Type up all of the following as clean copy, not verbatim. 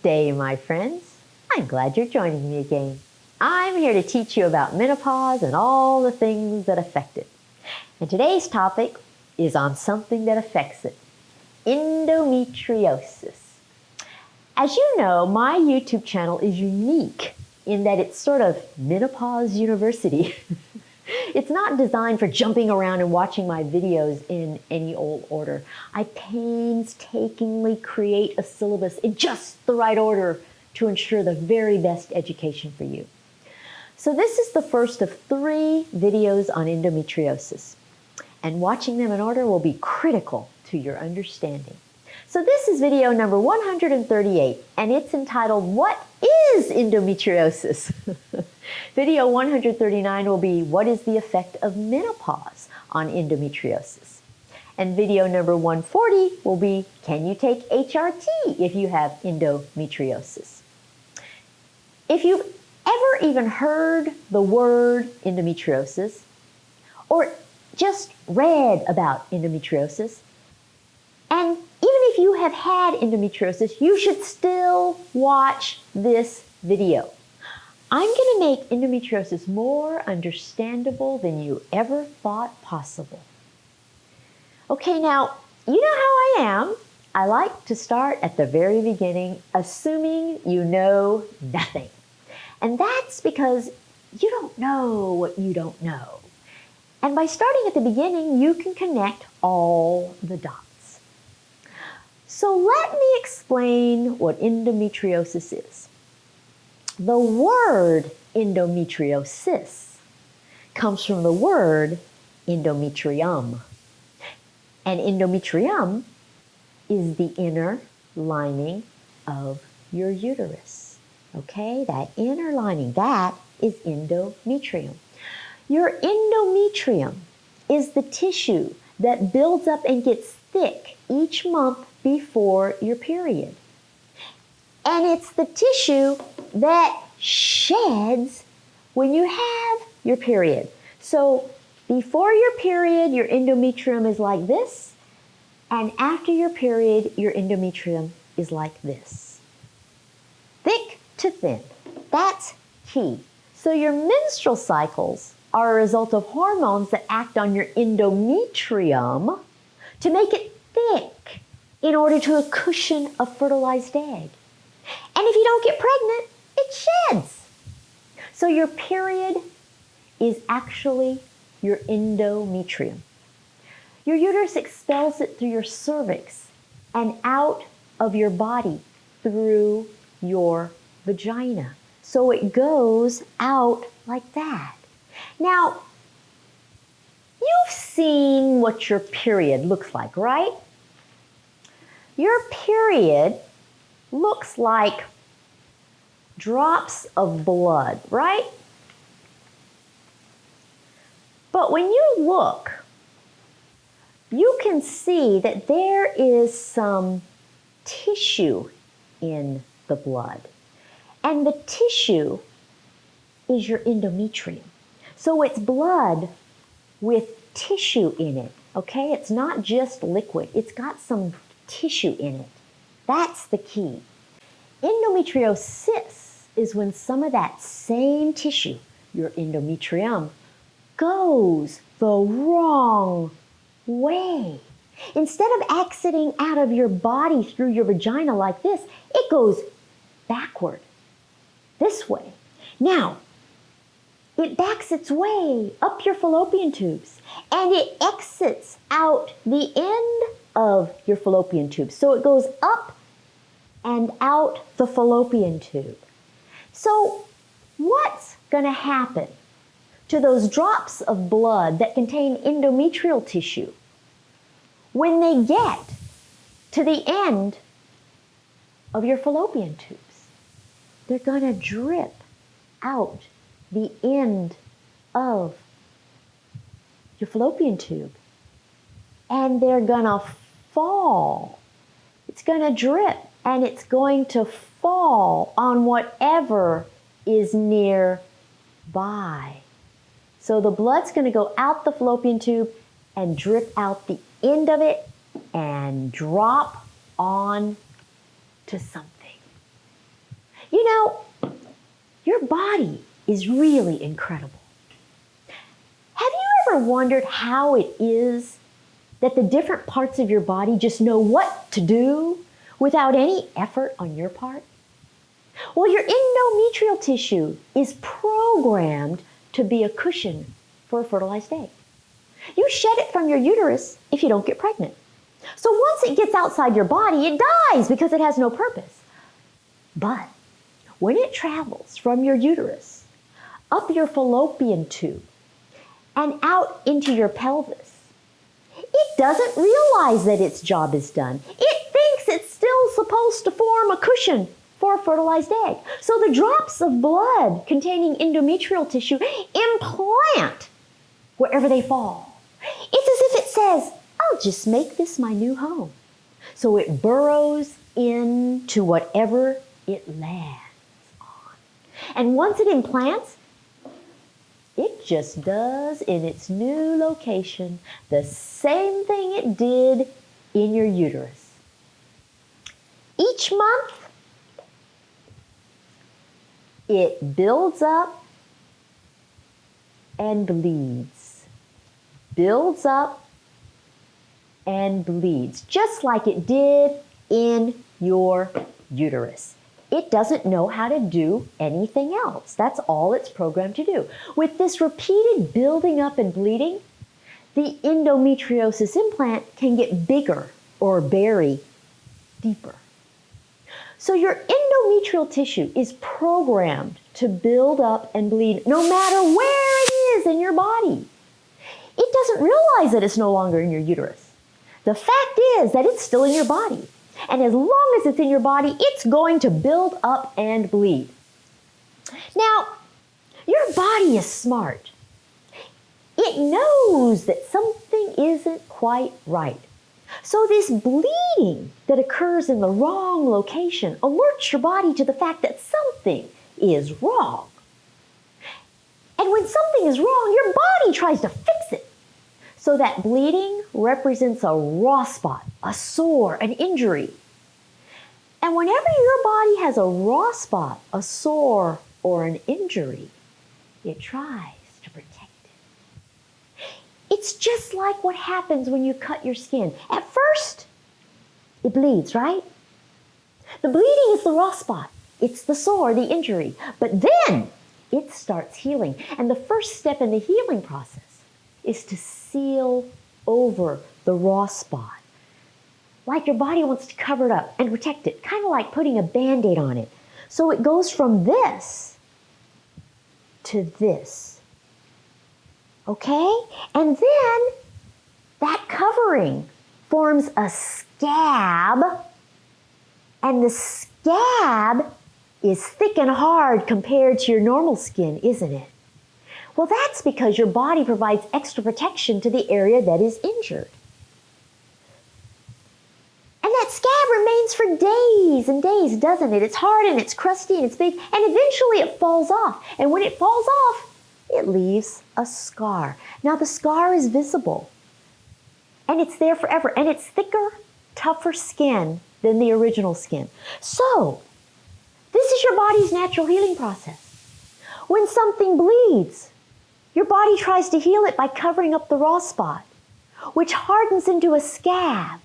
day, my friends. I'm glad you're joining me again. I'm here to teach you about menopause and all the things that affect it. And today's topic is on something that affects it, endometriosis. As you know, my YouTube channel is unique in that it's sort of Menopause University. It's not designed for jumping around and watching my videos in any old order. I painstakingly create a syllabus in just the right order to ensure the very best education for you. So this is the first of 3 videos on endometriosis, and watching them in order will be critical to your understanding. So this is video number 138, and it's entitled, What is Endometriosis? Video 139 will be, What is the effect of menopause on endometriosis? And video number 140 will be, Can you take HRT if you have endometriosis? If you've ever even heard the word endometriosis, or just read about endometriosis, and even if you have had endometriosis, you should still watch this video. I'm going to make endometriosis more understandable than you ever thought possible. Okay, now, you know how I am. I like to start at the very beginning, assuming you know nothing. And that's because you don't know what you don't know. And by starting at the beginning, you can connect all the dots. So let me explain what endometriosis is. The word endometriosis comes from the word endometrium. And endometrium is the inner lining of your uterus. Okay, that inner lining, that is endometrium. Your endometrium is the tissue that builds up and gets thick each month before your period. And it's the tissue that sheds when you have your period. So before your period, your endometrium is like this, and after your period, your endometrium is like this. Thick to thin. That's key. So your menstrual cycles are a result of hormones that act on your endometrium to make it thick in order to cushion a fertilized egg. And if you don't get pregnant, it sheds. So your period is actually your endometrium. Your uterus expels it through your cervix and out of your body through your vagina. So it goes out like that. Now, you've seen what your period looks like, right? Your period looks like drops of blood, right? But when you look, you can see that there is some tissue in the blood. And the tissue is your endometrium. So it's blood with tissue in it, okay? It's not just liquid. It's got some tissue in it. That's the key. Endometriosis is when some of that same tissue, your endometrium, goes the wrong way. Instead of exiting out of your body through your vagina like this, it goes backward, this way. Now, it backs its way up your fallopian tubes, and it exits out the end of your fallopian tube. So it goes up and out the fallopian tube. So what's going to happen to those drops of blood that contain endometrial tissue when they get to the end of your fallopian tubes? They're going to drip out the end of your fallopian tube, and they're going to fall. It's going to drip, and it's going to fall on whatever is nearby. So the blood's going to go out the fallopian tube and drip out the end of it and drop on to something. You know, your body is really incredible. Have you ever wondered how it is that the different parts of your body just know what to do without any effort on your part? Well, your endometrial tissue is programmed to be a cushion for a fertilized egg. You shed it from your uterus if you don't get pregnant. So once it gets outside your body, it dies because it has no purpose. But when it travels from your uterus up your fallopian tube and out into your pelvis, it doesn't realize that its job is done. It thinks it's still supposed to form a cushion for a fertilized egg. So the drops of blood containing endometrial tissue implant wherever they fall. It's as if it says, I'll just make this my new home. So it burrows into whatever it lands on. And once it implants, it just does in its new location the same thing it did in your uterus. Each month, it builds up and bleeds. Builds up and bleeds, just like it did in your uterus. It doesn't know how to do anything else. That's all it's programmed to do. With this repeated building up and bleeding, the endometriosis implant can get bigger or bury deeper. So your endometrial tissue is programmed to build up and bleed no matter where it is in your body. It doesn't realize that it's no longer in your uterus. The fact is that it's still in your body. And as long as it's in your body, it's going to build up and bleed. Now, your body is smart. It knows that something isn't quite right. So this bleeding that occurs in the wrong location alerts your body to the fact that something is wrong. And when something is wrong, your body tries to fix it. So that bleeding represents a raw spot, a sore, an injury. And whenever your body has a raw spot, a sore, or an injury, it tries to protect it. It's just like what happens when you cut your skin. At first, it bleeds, right? The bleeding is the raw spot. It's the sore, the injury. But then it starts healing. And the first step in the healing process is to seal over the raw spot. Like your body wants to cover it up and protect it, kind of like putting a Band-Aid on it. So it goes from this to this. Okay? And then that covering forms a scab, and the scab is thick and hard compared to your normal skin, isn't it? Well, that's because your body provides extra protection to the area that is injured. And that scab remains for days and days, doesn't it? It's hard and it's crusty and it's big, and eventually it falls off. And when it falls off, it leaves a scar. Now the scar is visible, and it's there forever, and it's thicker, tougher skin than the original skin. So, this is your body's natural healing process. When something bleeds, your body tries to heal it by covering up the raw spot, which hardens into a scab,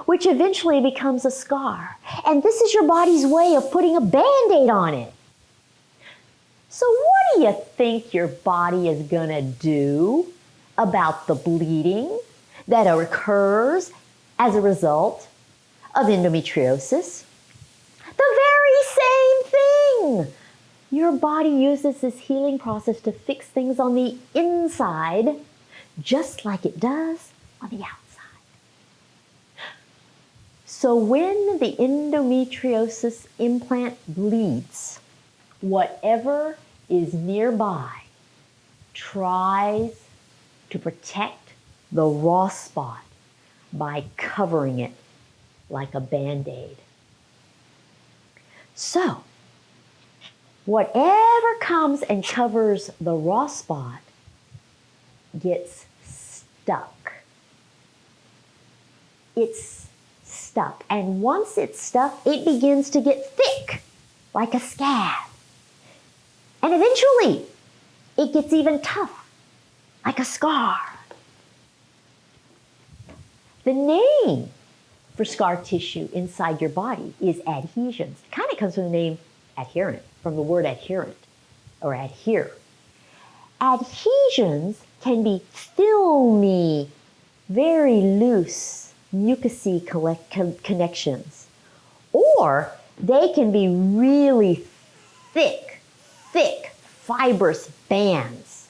which eventually becomes a scar. And this is your body's way of putting a Band-Aid on it. So what do you think your body is gonna do about the bleeding that occurs as a result of endometriosis? The very same thing. Your body uses this healing process to fix things on the inside, just like it does on the outside. So when the endometriosis implant bleeds, whatever is nearby tries to protect the raw spot by covering it like a Band-Aid. So, whatever comes and covers the raw spot gets stuck. It's stuck. And once it's stuck, it begins to get thick like a scab. And eventually, it gets even tough, like a scar. The name for scar tissue inside your body is adhesions. It kind of comes from the name adherent, from the word adherent or adhere. Adhesions can be filmy, very loose, mucousy connections, or they can be really thick, fibrous bands.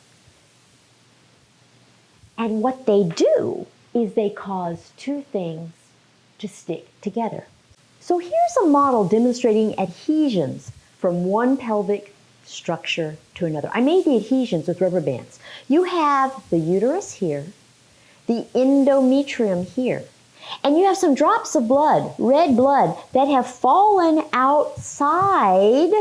And what they do is they cause two things to stick together. So here's a model demonstrating adhesions from one pelvic structure to another. I made the adhesions with rubber bands. You have the uterus here, the endometrium here, and you have some drops of blood, red blood, that have fallen outside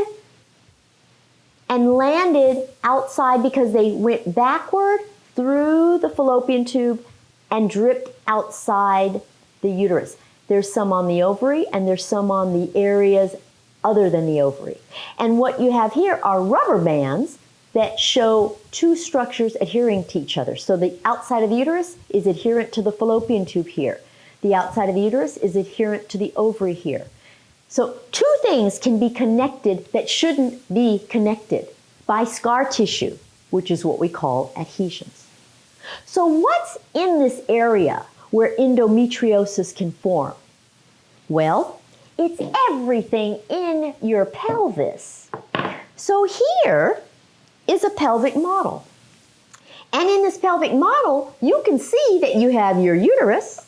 and landed outside because they went backward through the fallopian tube and dripped outside the uterus. There's some on the ovary and there's some on the areas other than the ovary. And what you have here are rubber bands that show two structures adhering to each other. So the outside of the uterus is adherent to the fallopian tube here. The outside of the uterus is adherent to the ovary here. So two things can be connected that shouldn't be connected by scar tissue, which is what we call adhesions. So what's in this area where endometriosis can form? Well, it's everything in your pelvis. So here is a pelvic model. And in this pelvic model, you can see that you have your uterus,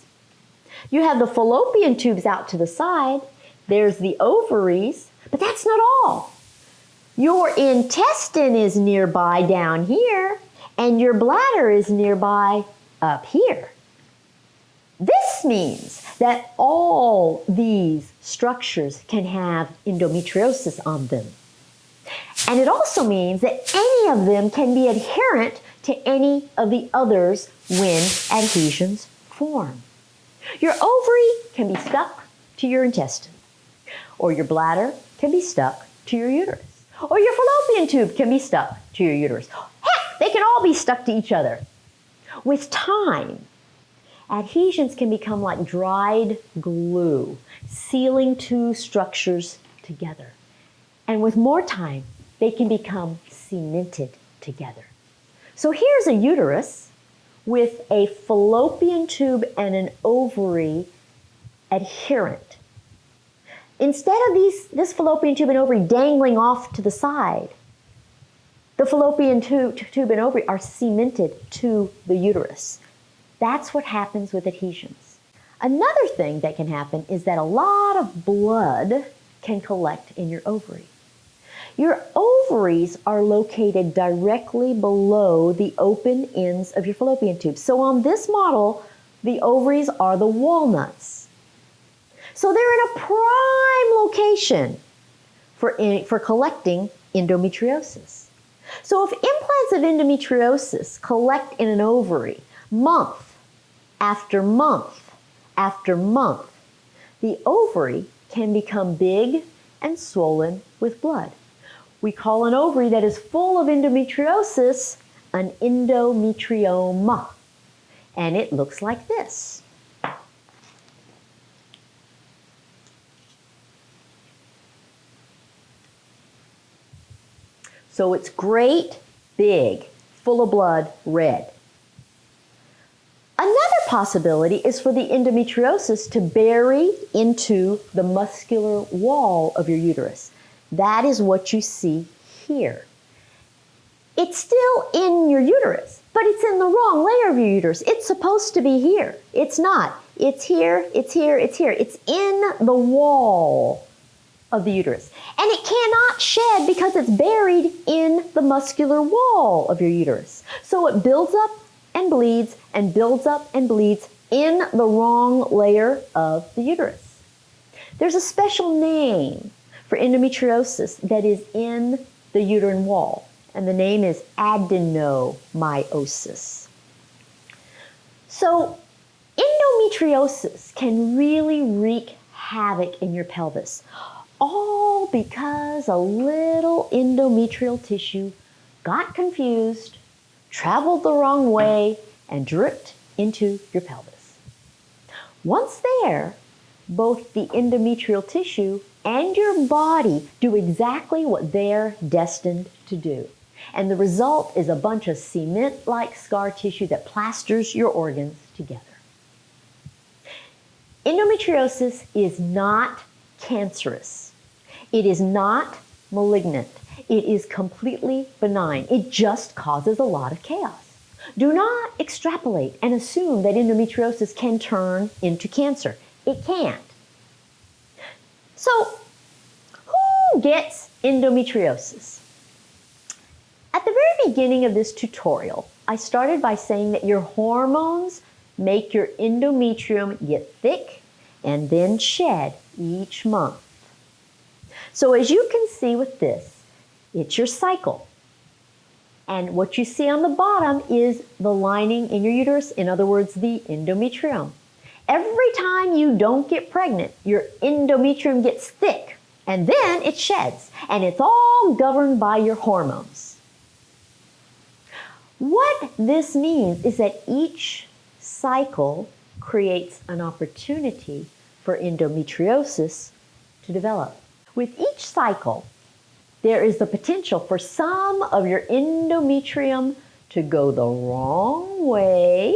you have the fallopian tubes out to the side, there's the ovaries, but that's not all. Your intestine is nearby down here, and your bladder is nearby up here. This means that all these structures can have endometriosis on them. And it also means that any of them can be adherent to any of the others when adhesions form. Your ovary can be stuck to your intestine, or your bladder can be stuck to your uterus, or your fallopian tube can be stuck to your uterus. Heck, they can all be stuck to each other. With time, adhesions can become like dried glue, sealing two structures together. And with more time, they can become cemented together. So here's a uterus with a fallopian tube and an ovary adherent. Instead of this fallopian tube and ovary dangling off to the side, the fallopian tube and ovary are cemented to the uterus. That's what happens with adhesions. Another thing that can happen is that a lot of blood can collect in your ovary. Your ovaries are located directly below the open ends of your fallopian tube. So on this model, the ovaries are the walnuts. So they're in a prime location for collecting endometriosis. So if implants of endometriosis collect in an ovary month after month after month, the ovary can become big and swollen with blood. We call an ovary that is full of endometriosis an endometrioma, and it looks like this. So it's great, big, full of blood, red. Another possibility is for the endometriosis to bury into the muscular wall of your uterus. That is what you see here. It's still in your uterus, but it's in the wrong layer of your uterus. It's supposed to be here. It's not. It's here, it's here, it's here. It's in the wall of the uterus. And it cannot shed because it's buried in the muscular wall of your uterus. So it builds up and bleeds and builds up and bleeds in the wrong layer of the uterus. There's a special name for endometriosis that is in the uterine wall, and the name is adenomyosis. So endometriosis can really wreak havoc in your pelvis. All because a little endometrial tissue got confused, traveled the wrong way, and dripped into your pelvis. Once there, both the endometrial tissue and your body do exactly what they're destined to do. And the result is a bunch of cement-like scar tissue that plasters your organs together. Endometriosis is not cancerous. It is not malignant. It is completely benign. It just causes a lot of chaos. Do not extrapolate and assume that endometriosis can turn into cancer. It can't. So, who gets endometriosis? At the very beginning of this tutorial, I started by saying that your hormones make your endometrium get thick and then shed each month. So as you can see with this, it's your cycle. And what you see on the bottom is the lining in your uterus, in other words, the endometrium. Every time you don't get pregnant, your endometrium gets thick and then it sheds, and it's all governed by your hormones. What this means is that each cycle creates an opportunity for endometriosis to develop. With each cycle, there is the potential for some of your endometrium to go the wrong way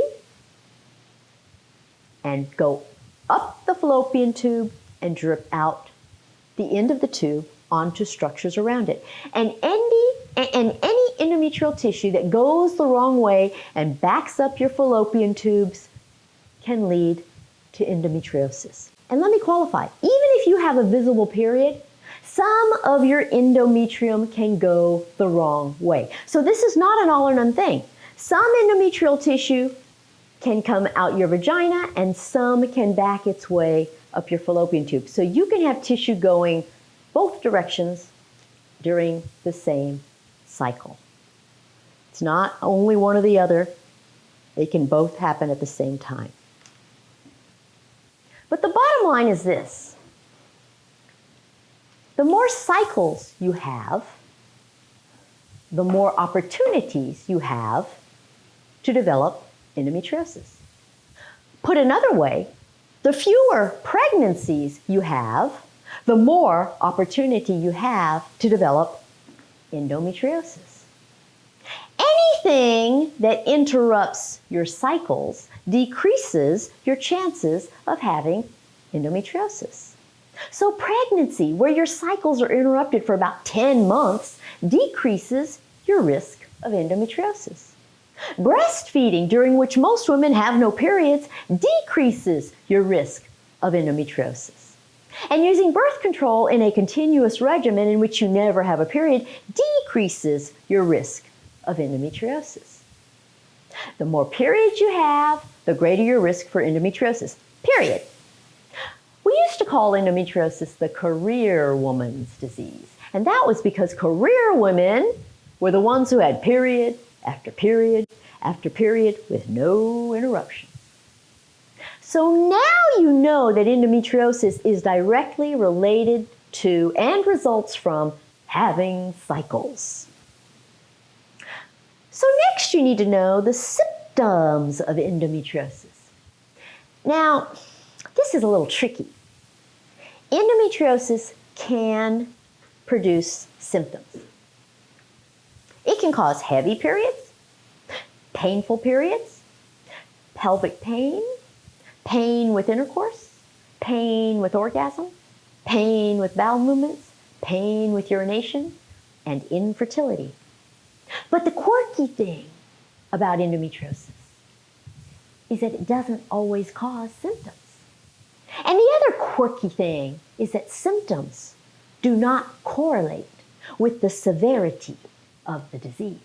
and go up the fallopian tube and drip out the end of the tube onto structures around it. And any endometrial tissue that goes the wrong way and backs up your fallopian tubes can lead to endometriosis. And let me qualify, even if you have a visible period, some of your endometrium can go the wrong way. So this is not an all or none thing. Some endometrial tissue can come out your vagina and some can back its way up your fallopian tube. So you can have tissue going both directions during the same cycle. It's not only one or the other. They can both happen at the same time. But the bottom line is this. The more cycles you have, the more opportunities you have to develop endometriosis. Put another way, the fewer pregnancies you have, the more opportunity you have to develop endometriosis. Anything that interrupts your cycles decreases your chances of having endometriosis. So pregnancy, where your cycles are interrupted for about 10 months, decreases your risk of endometriosis. Breastfeeding, during which most women have no periods, decreases your risk of endometriosis. And using birth control in a continuous regimen in which you never have a period decreases your risk of endometriosis. The more periods you have, the greater your risk for endometriosis, period. We used to call endometriosis the career woman's disease. And that was because career women were the ones who had period after period after period with no interruption. So now you know that endometriosis is directly related to and results from having cycles. So next you need to know the symptoms of endometriosis. Now, this is a little tricky. Endometriosis can produce symptoms. It can cause heavy periods, painful periods, pelvic pain, pain with intercourse, pain with orgasm, pain with bowel movements, pain with urination, and infertility. But the quirky thing about endometriosis is that it doesn't always cause symptoms. And the other quirky thing is that symptoms do not correlate with the severity of the disease.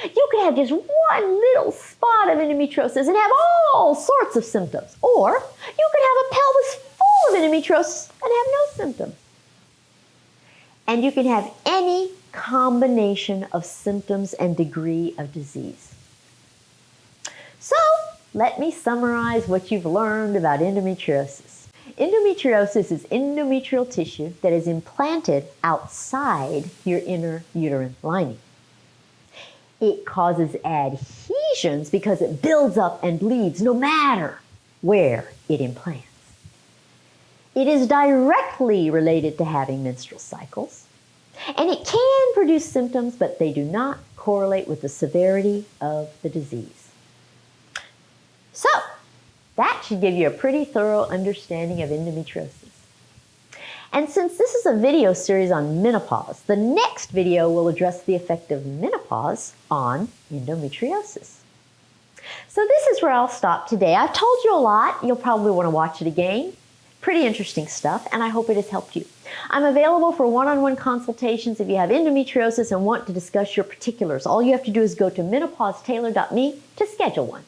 You could have just one little spot of endometriosis and have all sorts of symptoms. Or you could have a pelvis full of endometriosis and have no symptoms. And you can have any combination of symptoms and degree of disease. So, let me summarize what you've learned about endometriosis. Endometriosis is endometrial tissue that is implanted outside your inner uterine lining. It causes adhesions because it builds up and bleeds no matter where it implants. It is directly related to having menstrual cycles, and it can produce symptoms, but they do not correlate with the severity of the disease. So, that should give you a pretty thorough understanding of endometriosis. And since this is a video series on menopause, the next video will address the effect of menopause on endometriosis. So this is where I'll stop today. I've told you a lot. You'll probably want to watch it again. Pretty interesting stuff, and I hope it has helped you. I'm available for one-on-one consultations if you have endometriosis and want to discuss your particulars. All you have to do is go to menopausetailor.me to schedule one.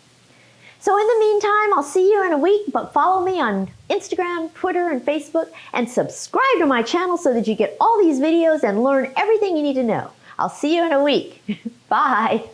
So in the meantime, I'll see you in a week, but follow me on Instagram, Twitter, and Facebook, and subscribe to my channel so that you get all these videos and learn everything you need to know. I'll see you in a week. Bye.